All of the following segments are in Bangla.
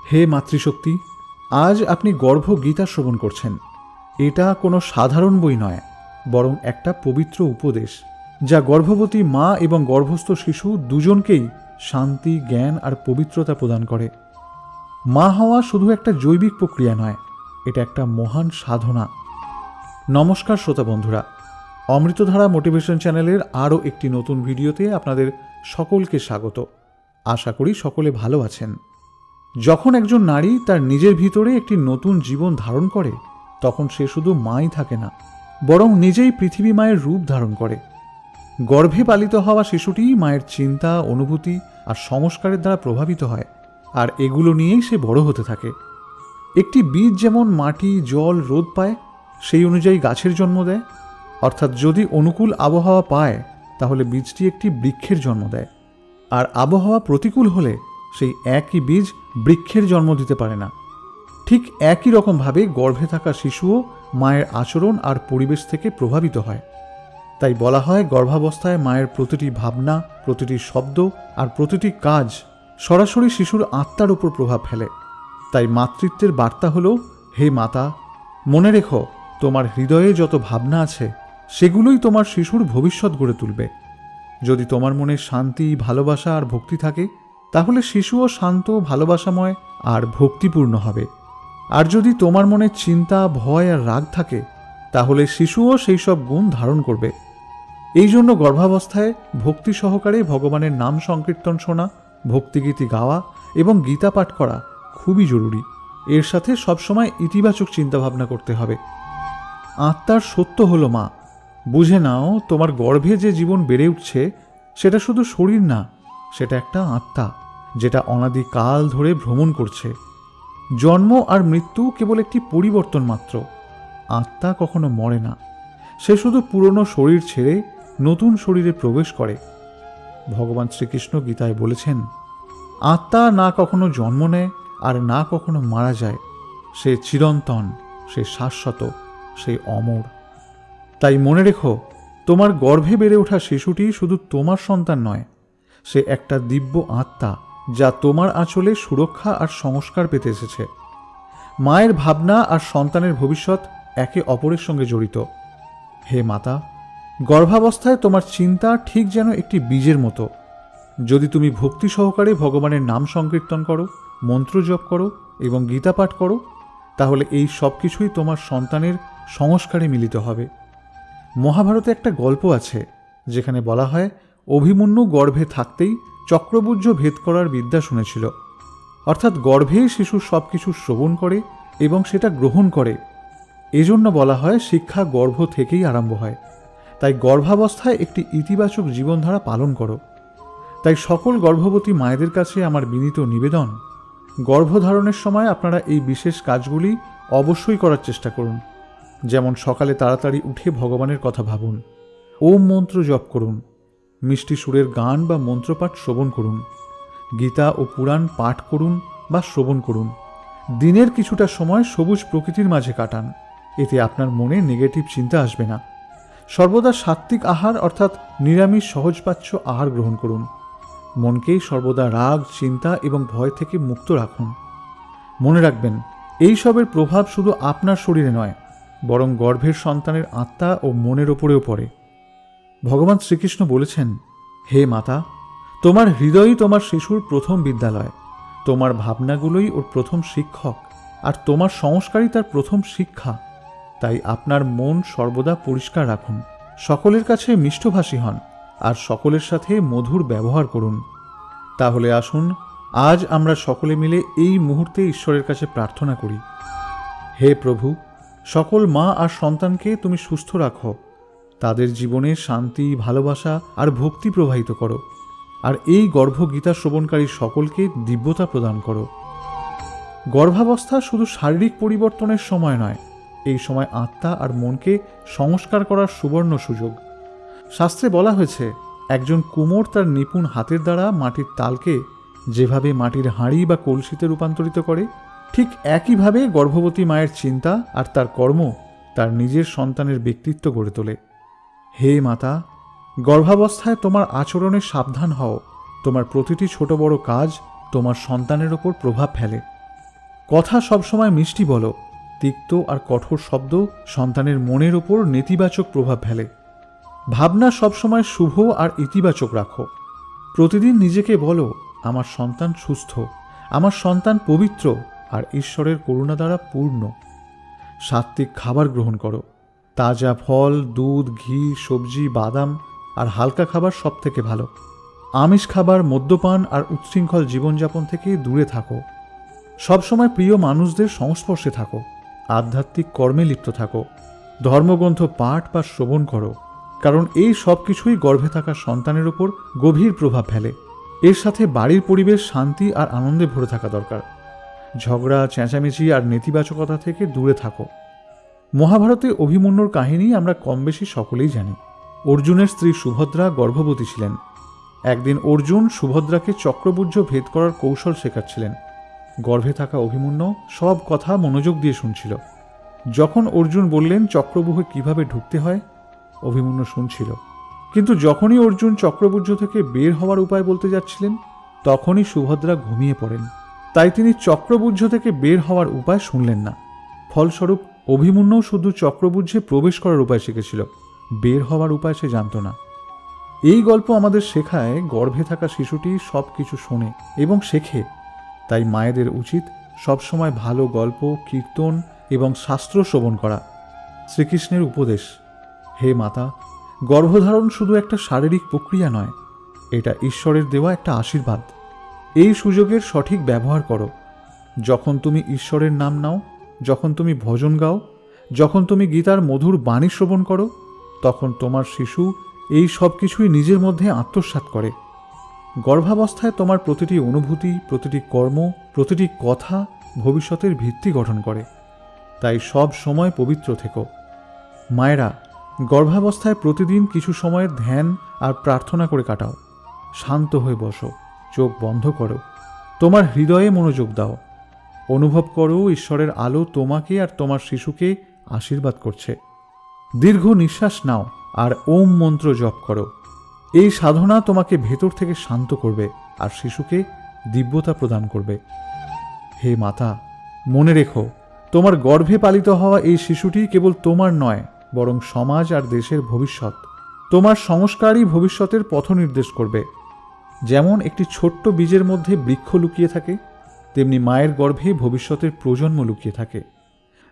হে মাতৃশক্তি, আজ আপনি গর্ভ গীতা শ্রবণ করছেন। এটা কোনো সাধারণ বই নয়, বরং একটা পবিত্র উপদেশ, যা গর্ভবতী মা এবং গর্ভস্থ শিশু দুজনকেই শান্তি, জ্ঞান আর পবিত্রতা প্রদান করে। মা হওয়া শুধু একটা জৈবিক প্রক্রিয়া নয়, এটা একটা মহান সাধনা। নমস্কার শ্রোতা বন্ধুরা, অমৃতধারা মোটিভেশন চ্যানেলের আরও একটি নতুন ভিডিওতে আপনাদের সকলকে স্বাগত। আশা করি সকলে ভালো আছেন। যখন একজন নারী তার নিজের ভিতরে একটি নতুন জীবন ধারণ করে, তখন সে শুধু মাই থাকে না, বরং নিজেই পৃথিবী মায়ের রূপ ধারণ করে। গর্ভে পালিত হওয়া শিশুটি মায়ের চিন্তা, অনুভূতি আর সংস্কারের দ্বারা প্রভাবিত হয়, আর এগুলো নিয়েই সে বড় হতে থাকে। একটি বীজ যেমন মাটি, জল, রোদ পায়, সেই অনুযায়ী গাছের জন্ম দেয়। অর্থাৎ যদি অনুকূল আবহাওয়া পায়, তাহলে বীজটি একটি বৃক্ষের জন্ম দেয়, আর আবহাওয়া প্রতিকূল হলে সেই একই বীজ বৃক্ষের জন্ম দিতে পারে না। ঠিক একই রকমভাবে গর্ভে থাকা শিশুও মায়ের আচরণ আর পরিবেশ থেকে প্রভাবিত হয়। তাই বলা হয়, গর্ভাবস্থায় মায়ের প্রতিটি ভাবনা, প্রতিটি শব্দ আর প্রতিটি কাজ সরাসরি শিশুর আত্মার উপর প্রভাব ফেলে। তাই মাতৃত্বের বার্তা হলো, হে মাতা, মনে রেখো, তোমার হৃদয়ে যত ভাবনা আছে সেগুলোই তোমার শিশুর ভবিষ্যৎ গড়ে তুলবে। যদি তোমার মনে শান্তি, ভালোবাসা আর ভক্তি থাকে, তাহলে শিশুও শান্ত, ভালোবাসাময় আর ভক্তিপূর্ণ হবে। আর যদি তোমার মনে চিন্তা, ভয় আর রাগ থাকে, তাহলে শিশুও সেই সব গুণ ধারণ করবে। এই জন্য গর্ভাবস্থায় ভক্তি সহকারে ভগবানের নাম সংকীর্তন শোনা, ভক্তিগীতি গাওয়া এবং গীতা পাঠ করা খুবই জরুরি। এর সাথে সবসময় ইতিবাচক চিন্তাভাবনা করতে হবে। আত্মার সত্য হলো মা। বুঝে নাও, তোমার গর্ভে যে জীবন বেড়ে উঠছে, সেটা শুধু শরীর না, সেটা একটা আত্মা, যেটা অনাদিকাল ধরে ভ্রমণ করছে। জন্ম আর মৃত্যু কেবল একটি পরিবর্তন মাত্র। আত্মা কখনো মরে না, সে শুধু পুরনো শরীর ছেড়ে নতুন শরীরে প্রবেশ করে। ভগবান শ্রীকৃষ্ণ গীতায় বলেছেন, আত্মা না কখনো জন্ম নেয় আর না কখনো মারা যায়। সে চিরন্তন, সে শাশ্বত, সে অমর। তাই মনে রেখো, তোমার গর্ভে বেড়ে ওঠা শিশুটি শুধু তোমার সন্তান নয়, সে একটা দিব্য আত্মা, যা তোমার আঁচলে সুরক্ষা আর সংস্কার পেতে এসেছে। মায়ের ভাবনা আর সন্তানের ভবিষ্যৎ একে অপরের সঙ্গে জড়িত। হে মাতা, গর্ভাবস্থায় তোমার চিন্তা ঠিক যেন একটি বীজের মতো। যদি তুমি ভক্তি সহকারে ভগবানের নাম সংকীর্তন করো, মন্ত্র জপ করো এবং গীতা পাঠ করো, তাহলে এই সব কিছুই তোমার সন্তানের সংস্কারে মিলিত হবে। মহাভারতে একটা গল্প আছে, যেখানে বলা হয়, অভিমন্যু গর্ভে থাকতেই চক্রবুর্জ ভেদ করার বিদ্যা শুনেছিল। অর্থাৎ গর্ভেই শিশু সব কিছু শ্রবণ করে এবং সেটা গ্রহণ করে। এজন্য বলা হয়, শিক্ষা গর্ভ থেকেই আরম্ভ হয়। তাই গর্ভাবস্থায় একটি ইতিবাচক জীবনধারা পালন করো। তাই সকল গর্ভবতী মায়েদের কাছে আমার বিনীত নিবেদন, গর্ভধারণের সময় আপনারা এই বিশেষ কাজগুলি অবশ্যই করার চেষ্টা করুন। যেমন সকালে তাড়াতাড়ি উঠে ভগবানের কথা ভাবুন, ওম মন্ত্র জপ করুন, মিষ্টি সুরের গান বা মন্ত্রপাঠ শ্রবণ করুন, গীতা ও পুরাণ পাঠ করুন বা শ্রবণ করুন। দিনের কিছুটা সময় সবুজ প্রকৃতির মাঝে কাটান, এতে আপনার মনে নেগেটিভ চিন্তা আসবে না। সর্বদা সাত্ত্বিক আহার অর্থাৎ নিরামিষ সহজপাচ্য আহার গ্রহণ করুন। মনকেই সর্বদা রাগ, চিন্তা এবং ভয় থেকে মুক্ত রাখুন। মনে রাখবেন, এই সবের প্রভাব শুধু আপনার শরীরে নয়, বরং গর্ভের সন্তানের আত্মা ও মনের ওপরেও পড়ে। ভগবান শ্রীকৃষ্ণ বলেছেন, হে মাতা, তোমার হৃদয়ই তোমার শিশুর প্রথম বিদ্যালয়, তোমার ভাবনাগুলোই ওর প্রথম শিক্ষক, আর তোমার সংস্কারই তার প্রথম শিক্ষা। তাই আপনার মন সর্বদা পরিষ্কার রাখুন, সকলের কাছে মিষ্টভাষী হন, আর সকলের সাথে মধুর ব্যবহার করুন। তাহলে আসুন, আজ আমরা সকলে মিলে এই মুহূর্তে ঈশ্বরের কাছে প্রার্থনা করি। হে প্রভু, সকল মা আর সন্তানকে তুমি সুস্থ রাখো, তাদের জীবনে শান্তি, ভালোবাসা আর ভক্তি প্রবাহিত করো, আর এই গর্ভগীতা শ্রবণকারী সকলকে দিব্যতা প্রদান করো। গর্ভাবস্থা শুধু শারীরিক পরিবর্তনের সময় নয়, এই সময় আত্মা আর মনকে সংস্কার করার সুবর্ণ সুযোগ। শাস্ত্রে বলা হয়েছে, একজন কুমোর তার নিপুণ হাতের দ্বারা মাটির তালকে যেভাবে মাটির হাঁড়ি বা কলসিতে রূপান্তরিত করে, ঠিক একইভাবে গর্ভবতী মায়ের চিন্তা আর তার কর্ম তার নিজের সন্তানের ব্যক্তিত্ব গড়ে তোলে। হে মাতা, গর্ভাবস্থায় তোমার আচরণে সাবধান হও। তোমার প্রতিটি ছোট বড় কাজ তোমার সন্তানের ওপর প্রভাব ফেলে। কথা সবসময় মিষ্টি বলো, তিক্ত আর কঠোর শব্দ সন্তানের মনের ওপর নেতিবাচক প্রভাব ফেলে। ভাবনা সবসময় শুভ আর ইতিবাচক রাখো। প্রতিদিন নিজেকে বলো, আমার সন্তান সুস্থ, আমার সন্তান পবিত্র আর ঈশ্বরের করুণা দ্বারা পূর্ণ। সাত্ত্বিক খাবার গ্রহণ করো। তাজা ফল, দুধ, ঘি, সবজি, বাদাম আর হালকা খাবার সব থেকে ভালো। আমিষ খাবার, মদ্যপান আর উচ্ছৃঙ্খল জীবনযাপন থেকে দূরে থাকো। সবসময় প্রিয় মানুষদের সংস্পর্শে থাকো। আধ্যাত্মিক কর্মে লিপ্ত থাকো। ধর্মগ্রন্থ পাঠ বা শ্রবণ করো, কারণ এই সব কিছুই গর্ভে থাকা সন্তানের উপর গভীর প্রভাব ফেলে। এর সাথে বাড়ির পরিবেশ শান্তি আর আনন্দে ভরে থাকা দরকার। ঝগড়া, চেঁচামেচি আর নেতিবাচকতা থেকে দূরে থাকো। মহাভারতে অভিমন্যুর কাহিনী আমরা কম বেশি সকলেই জানি। অর্জুনের স্ত্রী সুভদ্রা গর্ভবতী ছিলেন। একদিন অর্জুন সুভদ্রাকে চক্রবুর্জ ভেদ করার কৌশল শেখাচ্ছিলেন। গর্ভে থাকা অভিমন্যু সব কথা মনোযোগ দিয়ে শুনছিল। যখন অর্জুন বললেন চক্রব্যূহে কিভাবে ঢুকতে হয়, অভিমন্যু শুনছিল। কিন্তু যখনই অর্জুন চক্রবুর্জ থেকে বের হওয়ার উপায় বলতে যাচ্ছিলেন, তখনই সুভদ্রা ঘুমিয়ে পড়েন। তাই তিনি চক্রবুর্জ থেকে বের হওয়ার উপায় শুনলেন না। ফলস্বরূপ অভিমন্যু শুধু চক্রবুর্জে প্রবেশ করার উপায় শিখেছিল, বের হওয়ার উপায় সে জানত না। এই গল্প আমাদের শেখায় গর্ভে থাকা শিশুটি সব কিছু শোনে এবং শেখে। তাই মায়েদের উচিত সবসময় ভালো গল্প, কীর্তন এবং শাস্ত্র শ্রবণ করা। শ্রীকৃষ্ণের উপদেশ, হে মাতা, গর্ভধারণ শুধু একটা শারীরিক প্রক্রিয়া নয়, এটা ঈশ্বরের দেওয়া একটা আশীর্বাদ। এই সুযোগের সঠিক ব্যবহার করো। যখন তুমি ঈশ্বরের নাম নাও, যখন তুমি ভজন গাও, যখন তুমি গীতার মধুর বাণী শ্রবণ করো, তখন তোমার শিশু এই সব কিছুই নিজের মধ্যে আত্মসাৎ করে। গর্ভাবস্থায় তোমার প্রতিটি অনুভূতি, প্রতিটি কর্ম, প্রতিটি কথা ভবিষ্যতের ভিত্তি গঠন করে। তাই সব সময় পবিত্র থেকো। মায়েরা, গর্ভাবস্থায় প্রতিদিন কিছু সময়ের ধ্যান আর প্রার্থনা করে কাটাও। শান্ত হয়ে বসো, চোখ বন্ধ করো, তোমার হৃদয়ে মনোযোগ দাও। অনুভব করো ঈশ্বরের আলো তোমাকে আর তোমার শিশুকে আশীর্বাদ করছে। দীর্ঘ নিঃশ্বাস নাও আর ওম মন্ত্র জপ করো। এই সাধনা তোমাকে ভেতর থেকে শান্ত করবে আর শিশুকে দিব্যতা প্রদান করবে। হে মাতা, মনে রেখো, তোমার গর্ভে পালিত হওয়া এই শিশুটি কেবল তোমার নয়, বরং সমাজ আর দেশের ভবিষ্যৎ। তোমার সংস্কারই ভবিষ্যতের পথ নির্দেশ করবে। যেমন একটি ছোট্ট বীজের মধ্যে বৃক্ষ লুকিয়ে থাকে, তেমনি মায়ের গর্ভে ভবিষ্যতের প্রজন্ম লুকিয়ে থাকে।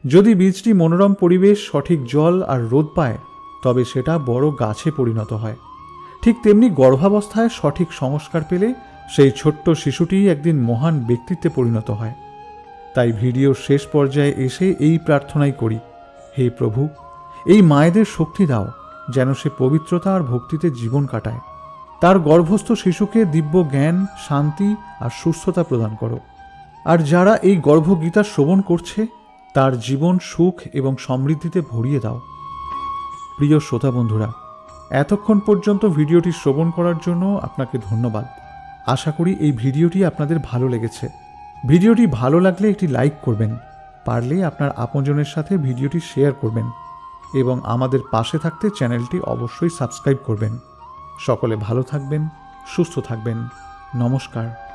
যদি বীজটি মনোরম পরিবেশ, সঠিক জল আর রোদ পায়, তবে সেটা বড় গাছে পরিণত হয়। ঠিক তেমনি গর্ভাবস্থায় সঠিক সংস্কার পেলে সেই ছোট্ট শিশুটি একদিন মহান ব্যক্তিত্বে পরিণত হয়। তাই ভিডিওর শেষ পর্যায়ে এসে এই প্রার্থনাই করি, হে প্রভু, এই মায়েদের শক্তি দাও যেন সে পবিত্রতা আর ভক্তিতে জীবন কাটায়। তার গর্ভস্থ শিশুকে দিব্য জ্ঞান, শান্তি আর সুস্থতা প্রদান করো। আর যারা এই গর্ভগীতা শ্রবণ করছে, তার জীবন সুখ এবং সমৃদ্ধিতে ভরিয়ে দাও। প্রিয় শ্রোতা বন্ধুরা, এতক্ষণ পর্যন্ত ভিডিওটি শ্রবণ করার জন্য আপনাকে ধন্যবাদ। আশা করি এই ভিডিওটি আপনাদের ভালো লেগেছে। ভিডিওটি ভালো লাগলে একটি লাইক করবেন, পারলে আপনার আপনজনের সাথে ভিডিওটি শেয়ার করবেন এবং আমাদের পাশে থাকতে চ্যানেলটি অবশ্যই সাবস্ক্রাইব করবেন। সকলে ভালো থাকবেন, সুস্থ থাকবেন। নমস্কার।